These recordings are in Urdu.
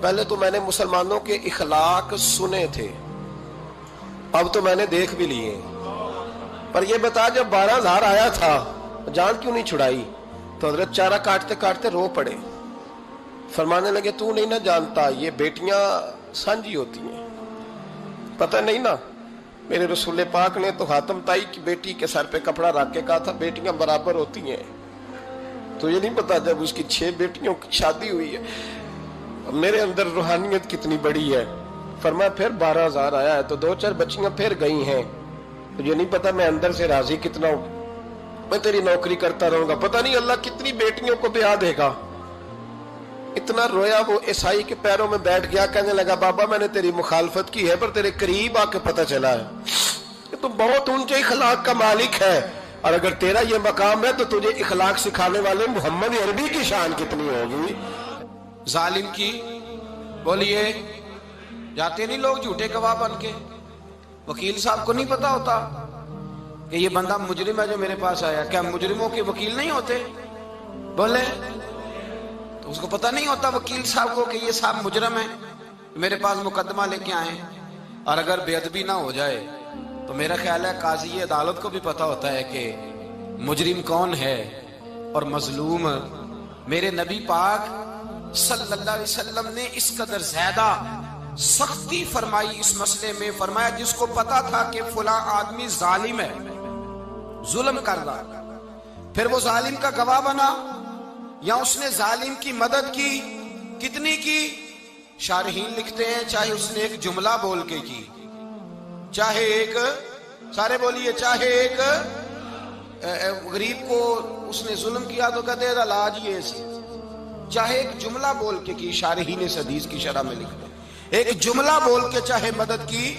پہلے تو میں نے مسلمانوں کے اخلاق سنے تھے، اب تو میں نے دیکھ بھی لیے، پر یہ بتا جب 12,000 آیا تھا جان کیوں نہیں چھڑائی؟ تو حضرت چارہ کاٹتے کاٹتے رو پڑے، فرمانے لگے تو نہیں نہ جانتا یہ بیٹیاں سانجی ہوتی ہیں، پتہ نہیں نا؟ میرے رسول پاک نے تو حاتم تائی کی بیٹی کے سر پہ کپڑا رکھ کے کہا تھا بیٹیاں برابر ہوتی ہیں، تو یہ نہیں پتا جب اس کی 6 بیٹیوں کی شادی ہوئی ہے میرے اندر روحانیت کتنی بڑی ہے۔ فرمایا پھر 12,000 آیا ہے تو 2-4 بچیاں پھر گئی ہیں، تجھے نہیں پتا میں اندر سے راضی کتنا ہوں، میں تیری نوکری کرتا رہوں گا، پتہ نہیں اللہ کتنی بیٹیوں کو بیاہ دے گا۔ اتنا رویا وہ عیسائی کے پیروں میں بیٹھ گیا، کہنے لگا بابا میں نے تیری مخالفت کی ہے پر تیرے قریب آ کے پتہ چلا ہے کہ تو بہت اونچے اخلاق کا مالک ہے، اور اگر تیرا یہ مقام ہے تو تجھے اخلاق سکھانے والے محمد عربی کی شان کتنی ہوگی۔ ظالم کی بولیے جاتے نہیں لوگ جھوٹے گواہ بن کے، وکیل صاحب کو نہیں پتا ہوتا کہ یہ بندہ مجرم ہے جو میرے پاس آیا، کیا مجرموں کے وکیل نہیں ہوتے؟ بولے تو اس کو پتہ نہیں ہوتا وکیل صاحب کو کہ یہ صاحب مجرم ہے، میرے پاس مقدمہ لے کے آئے، اور اگر بے ادبی نہ ہو جائے تو میرا خیال ہے قاضی عدالت کو بھی پتا ہوتا ہے کہ مجرم کون ہے اور مظلوم۔ میرے نبی پاک صلی اللہ علیہ وسلم نے اس قدر زیادہ سختی فرمائی اس مسئلے میں، فرمایا جس کو پتا تھا کہ فلاں آدمی ظالم ہے، ظلم کر رہا، پھر وہ ظالم کا گواہ بنا یا اس نے ظالم کی مدد کی، کتنی کی؟ شارحین لکھتے ہیں چاہے اس نے ایک جملہ بول کے کی، چاہے ایک، سارے بولیے، چاہے ایک غریب کو اس نے ظلم کیا تو کہتے ہیں علاج یہ سی، چاہے ایک جملہ بول کے کی، شارحین اس حدیث کی شرح میں لکھتے ہیں ایک جملہ بول کے چاہے مدد کی،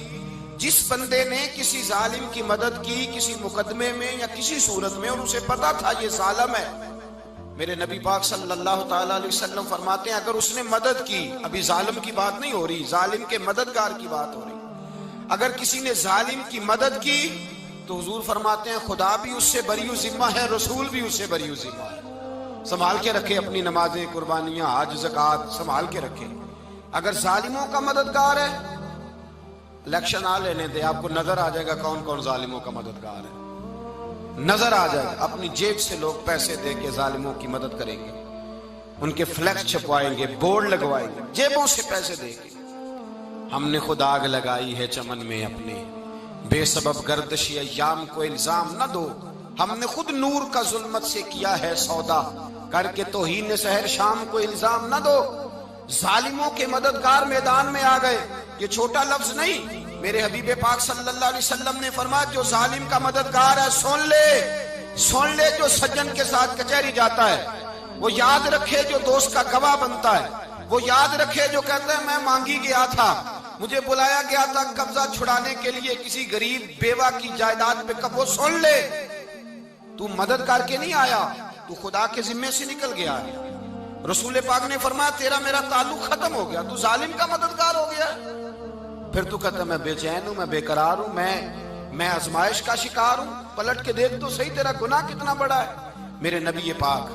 جس بندے نے کسی ظالم کی مدد کی کسی مقدمے میں یا کسی صورت میں اور اسے پتا تھا یہ ظالم ہے، میرے نبی پاک صلی اللہ تعالی علیہ وسلم فرماتے ہیں اگر اس نے مدد کی، ابھی ظالم کی بات نہیں ہو رہی، ظالم کے مددگار کی بات ہو رہی، اگر کسی نے ظالم کی مدد کی تو حضور فرماتے ہیں خدا بھی اس سے بری و ذمہ ہے، رسول بھی اس سے بری و ذمہ ہے۔ سنبھال کے رکھے اپنی نمازیں، قربانیاں، حج، زکوٰۃ سنبھال کے رکھے۔ اگر ظالموں کا مددگار ہے، الیکشن آ لینے دے، آپ کو نظر آ جائے گا کون کون ظالموں کا مددگار ہے، نظر آ جائے گا۔ اپنی جیب سے لوگ پیسے دے کے ظالموں کی مدد کریں گے، ان کے فلیکس چھپوائیں گے، بورڈ لگوائیں گے، جیبوں سے پیسے دے کے۔ ہم نے خود آگ لگائی ہے چمن میں اپنے، بے سبب گردشی ایام کو الزام نہ دو، ہم نے خود نور کا ظلمت سے کیا ہے سودا، کر کے توہین سحر شام کو الزام نہ دو۔ ظالموں کے مددگار میدان میں آ گئے، یہ چھوٹا لفظ نہیں، میرے حبیب پاک صلی اللہ علیہ وسلم نے فرمایا جو ظالم کا مددگار ہے سن لے جو سجن کے ساتھ کچہری جاتا ہے، وہ یاد رکھے جو دوست کا گواہ بنتا ہے، وہ یاد رکھے جو کہتا ہے میں مانگی گیا تھا، مجھے بلایا گیا تھا قبضہ چھڑانے کے لیے کسی غریب بیوہ کی جائیداد پہ، وہ سن لے تو مدد کر کے نہیں آیا، تو خدا کے ذمے سے نکل گیا ہے۔ رسول پاک نے فرمایا تیرا میرا تعلق ختم ہو گیا، تو ظالم کا مددگار ہو گیا، پھر تو کہتا میں بے چین ہوں، میں بے قرار ہوں، میں آزمائش کا شکار ہوں، پلٹ کے دیکھ تو صحیح تیرا گناہ کتنا بڑا ہے۔ میرے نبی پاک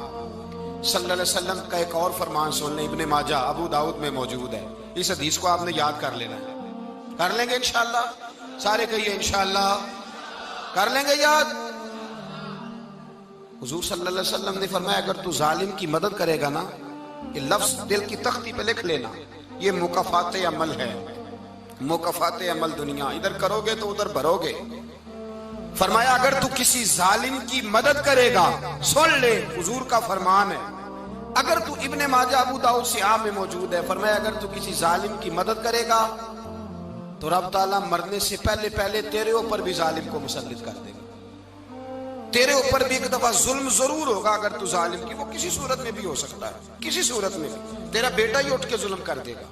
صلی اللہ علیہ وسلم کا ایک اور فرمان سن لیں، ابن ماجہ ابو داؤد میں موجود ہے، اس حدیث کو آپ نے یاد کر لینا ہے، کر لیں گے انشاءاللہ، سارے کہیے انشاءاللہ، کر لیں گے یاد۔ حضور صلی اللہ علیہ وسلم نے فرمایا اگر تو ظالم کی مدد کرے گا نا، یہ لفظ دل کی تختی پہ لکھ لینا، یہ مکافات عمل ہے، مکافات عمل دنیا، ادھر کرو گے تو ادھر بھرو گے۔ فرمایا اگر تو کسی ظالم کی مدد کرے گا، سن لے حضور کا فرمان ہے، اگر تو ابن ماجہ ابو داؤد سیاہ میں موجود ہے، فرمایا اگر تو کسی ظالم کی مدد کرے گا تو رب تعالیٰ مرنے سے پہلے تیرے اوپر بھی ظالم کو مسلط کر دے گا، تیرے اوپر بھی ایک دفعہ ظلم ضرور ہوگا اگر تو ظالم کی، وہ کسی صورت میں بھی ہو سکتا ہے، کسی صورت میں بھی تیرا بیٹا ہی اٹھ کے ظلم کر دے گا،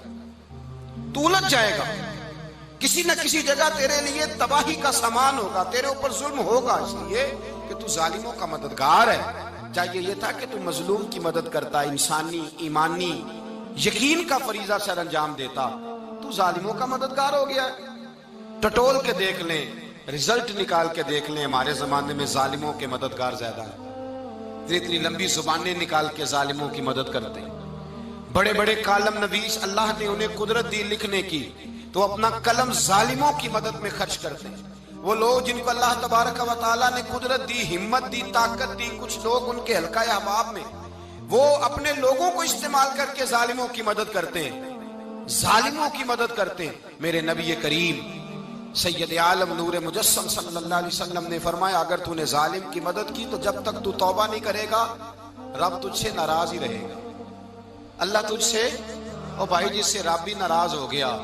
تو الجھ جائے گا، کسی نہ کسی جگہ تیرے لیے تباہی کا سامان ہوگا، تیرے اوپر ظلم ہوگا، اس لیے کہ تو ظالموں کا مددگار ہے۔ چاہیے یہ تھا کہ تو مظلوم کی مدد کرتا، انسانی ایمانی یقین کا فریضہ سر انجام دیتا، تو ظالموں کا مددگار ہو گیا۔ ٹٹول کے دیکھ لیں، رزلٹ نکال کے دیکھ لیں، ہمارے زمانے میں ظالموں کے مددگار زیادہ ہیں، اتنی لمبی زبانیں نکال کے ظالموں کی مدد کرتے ہیں، بڑے بڑے کالم نویس اللہ نے انہیں قدرت دی لکھنے کی، تو اپنا قلم ظالموں کی مدد میں خرچ کرتے ہیں۔ وہ لوگ جن کو اللہ تبارک و تعالیٰ نے قدرت دی، ہمت دی، طاقت دی، کچھ لوگ ان کے حلقہ احباب میں، وہ اپنے لوگوں کو استعمال کر کے ظالموں کی مدد کرتے ہیں، ظالموں کی مدد کرتے ہیں۔ میرے نبی کریم سید عالم نور مجسم صلی اللہ علیہ وسلم نے فرمایا، اگر تو نے ظالم کی مدد کی تو جب تک تو توبہ نہیں کرے گا رب تجھ سے ناراض ہی رہے گا۔ اللہ تجھ سے، او بھائی جس سے رب بھی ناراض ہو گیا،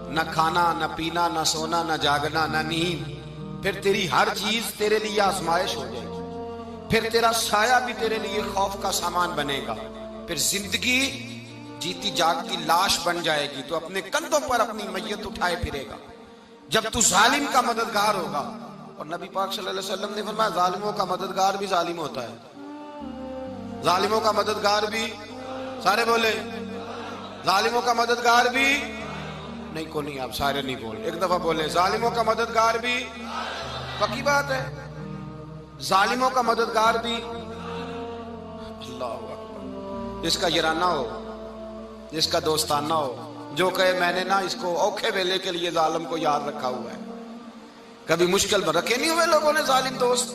نہ کھانا نہ پینا نہ سونا نہ جاگنا نہ نیند، پھر تیری ہر چیز تیرے لیے آزمائش ہو جائے گی، پھر تیرا سایہ بھی تیرے لیے خوف کا سامان بنے گا، پھر زندگی جیتی جاگتی لاش بن جائے گی، تو اپنے کندھوں پر اپنی میت اٹھائے پھرے گا جب تو ظالم کا مددگار ہوگا۔ اور نبی پاک صلی اللہ علیہ وسلم نے فرمایا ظالموں کا مددگار بھی ظالم ہوتا ہے، ظالموں کا مددگار بھی، سارے بولے ظالموں کا مددگار بھی نہیں، کو نہیں، آپ سارے نہیں بولے، ایک دفعہ بولے ظالموں کا مددگار بھی، پکی بات ہے، ظالموں کا مددگار بھی۔ اللہ اکبر، جس کا یارانہ ہو، جس کا دوستانہ ہو، جو کہے میں نے نا اس کو اوکھے ویلے کے لیے ظالم کو یاد رکھا ہوا ہے۔ کبھی مشکل میں رکھے نہیں ہوئے لوگوں نے ظالم دوست،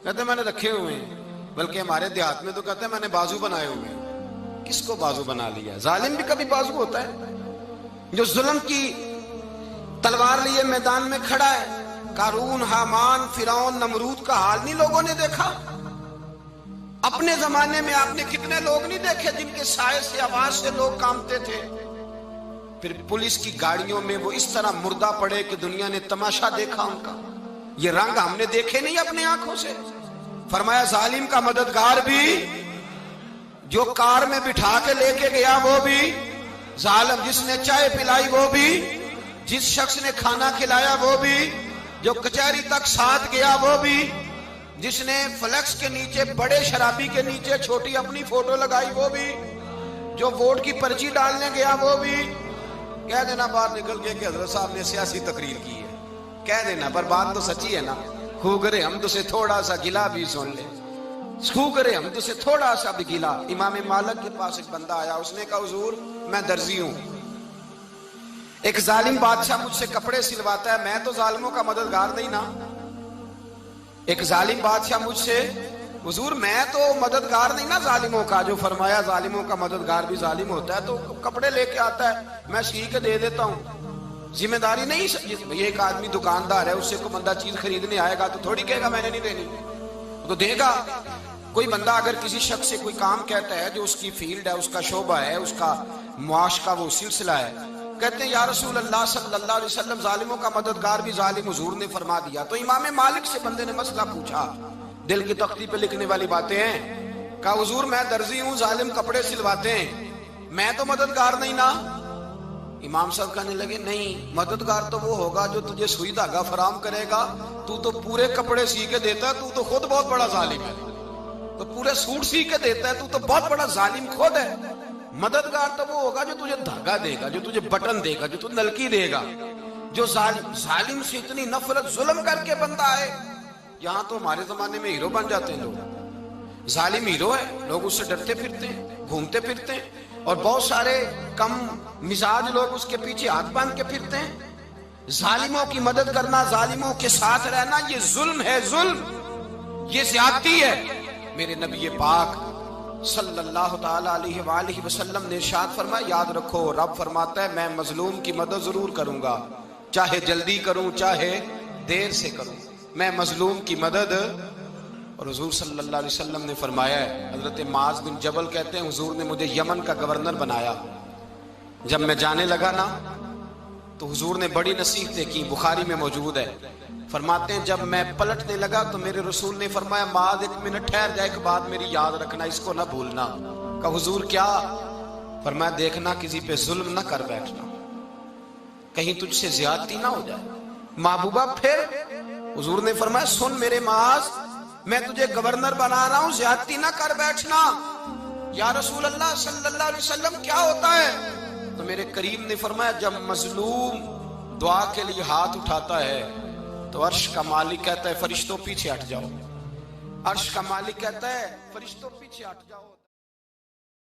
کہتے میں نے رکھے ہوئے ہیں، بلکہ ہمارے دیہات میں تو کہتے ہیں میں نے بازو بنائے ہوئے ہیں۔ کس کو بازو بنا لیا؟ ظالم بھی کبھی بازو ہوتا ہے، جو ظلم کی تلوار لیے میدان میں کھڑا ہے۔ قارون، حامان، فرعون، نمرود کا حال نہیں لوگوں نے دیکھا؟ اپنے زمانے میں آپ نے کتنے لوگ نہیں دیکھے جن کے سائے سے، آواز سے لوگ کانپتے تھے؟ پھر پولیس کی گاڑیوں میں وہ اس طرح مردہ پڑے کہ دنیا نے تماشا دیکھا ان کا۔ یہ رنگ ہم نے دیکھے نہیں اپنے آنکھوں سے۔ فرمایا ظالم کا مددگار بھی، جو کار میں بٹھا کے لے کے گیا وہ بھی ظالم، جس نے چائے پلائی وہ بھی، جس شخص نے کھانا کھلایا وہ بھی، جو کچہری تک ساتھ گیا وہ بھی، جس نے فلیکس کے نیچے، بڑے شرابی کے نیچے چھوٹی اپنی فوٹو لگائی وہ بھی، جو ووٹ کی پرچی ڈالنے گیا وہ بھی۔ کہہ دینا باہر نکل کے کہ حضرت صاحب نے سیاسی تقریر کی ہے، کہہ دینا، پر بات تو سچی ہے نا۔ خو کرے ہم تو سے تھوڑا سا گلا بھی سن لے، خو کرے ہم تو سے تھوڑا سا بھی گلا۔ امام مالک کے پاس ایک بندہ آیا، اس نے کہا حضور میں درزی ہوں، ایک ظالم بادشاہ مجھ سے کپڑے سلواتا ہے، میں تو ظالموں کا مددگار نہیں نا۔ ایک ظالم بادشاہ مجھ سے، حضور میں تو مددگار نہیں نا ظالموں کا، جو فرمایا ظالموں کا مددگار بھی ظالم ہوتا ہے، تو کپڑے لے کے آتا ہے میں سی کے دے دیتا ہوں، ذمہ داری نہیں۔ یہ ایک آدمی دکاندار ہے، اس سے کوئی بندہ چیز خریدنے آئے گا تو تھوڑی کہے گا میں نے نہیں دینی، تو دے گا۔ کوئی بندہ اگر کسی شخص سے کوئی کام کہتا ہے جو اس کی فیلڈ ہے، اس کا شعبہ ہے، اس کا معاش کا وہ سلسلہ ہے، کہتے ہیں یا رسول اللہ صلی اللہ علیہ وسلم ظالموں کا مددگار بھی ظالم، حضور نے فرما دیا۔ تو امام مالک سے بندے نے مسئلہ پوچھا، دل کی تختی پہ لکھنے والی باتیں ہیں، کہا حضور میں درزی ہوں، ظالم کپڑے سلواتے ہیں، میں تو مددگار نہیں نا۔ امام صاحب کہنے لگے نہیں، مددگار تو وہ ہوگا جو تجھے سوئی دھاگا فراہم کرے گا، تو تو پورے کپڑے سی کے دیتا ہے، تو تو خود بہت بڑا ظالم ہے، تو پورے سوٹ سی کے دیتا ہے، تو تو بہت بڑا ظالم خود ہے۔ مددگار تو وہ ہوگا جو تجھے دھاگا دے گا، جو تجھے بٹن دے گا، جو تجھے نلکی دے گا، جو ظالم سے اتنی نفرت ظلم کر کے بندہ آئے۔ یہاں تو ہمارے زمانے میں ہیرو بن جاتے ہیں لوگ، ظالم ہیرو ہے، لوگ اس سے ڈرتے پھرتے ہیں، گھومتے پھرتے ہیں، اور بہت سارے کم مزاج لوگ اس کے پیچھے ہاتھ باندھ کے پھرتے ہیں۔ ظالموں کی مدد کرنا، ظالموں کے ساتھ رہنا، یہ ظلم ہے، ظلم، یہ زیادتی ہے۔ میرے نبی پاک صلی اللہ تعالی علیہ وآلہ وسلم نے ارشاد فرمایا، یاد رکھو رب فرماتا ہے میں مظلوم کی مدد ضرور کروں گا، چاہے جلدی کروں چاہے دیر سے کروں، میں مظلوم کی مدد۔ اور حضور صلی اللہ علیہ وسلم نے فرمایا ہے، حضرت معاذ بن جبل کہتے ہیں حضور نے مجھے یمن کا گورنر بنایا، جب میں جانے لگا نا تو حضور نے بڑی نصیحتیں کی، بخاری میں موجود ہے، فرماتے ہیں جب میں پلٹنے لگا تو میرے رسول نے فرمایا معاذ ایک منٹ ٹھہر جا، ایک بات میری یاد رکھنا، اس کو نہ بھولنا۔ کہا حضور کیا؟ فرمایا دیکھنا کسی پہ ظلم نہ کر بیٹھنا، کہیں تجھ سے زیادتی نہ ہو جائے۔ محبوبہ پھر حضور نے فرمایا سن میرے معاذ، میں تجھے گورنر بنا رہا ہوں، زیادتی نہ کر بیٹھنا۔ یا رسول اللہ صلی اللہ علیہ وسلم کیا ہوتا ہے؟ تو میرے کریم نے فرمایا جب مظلوم دعا کے لیے ہاتھ اٹھاتا ہے تو عرش کا مالک کہتا ہے فرشتوں پیچھے ہٹ جاؤ، عرش کا مالک کہتا ہے فرشتوں پیچھے ہٹ جاؤ۔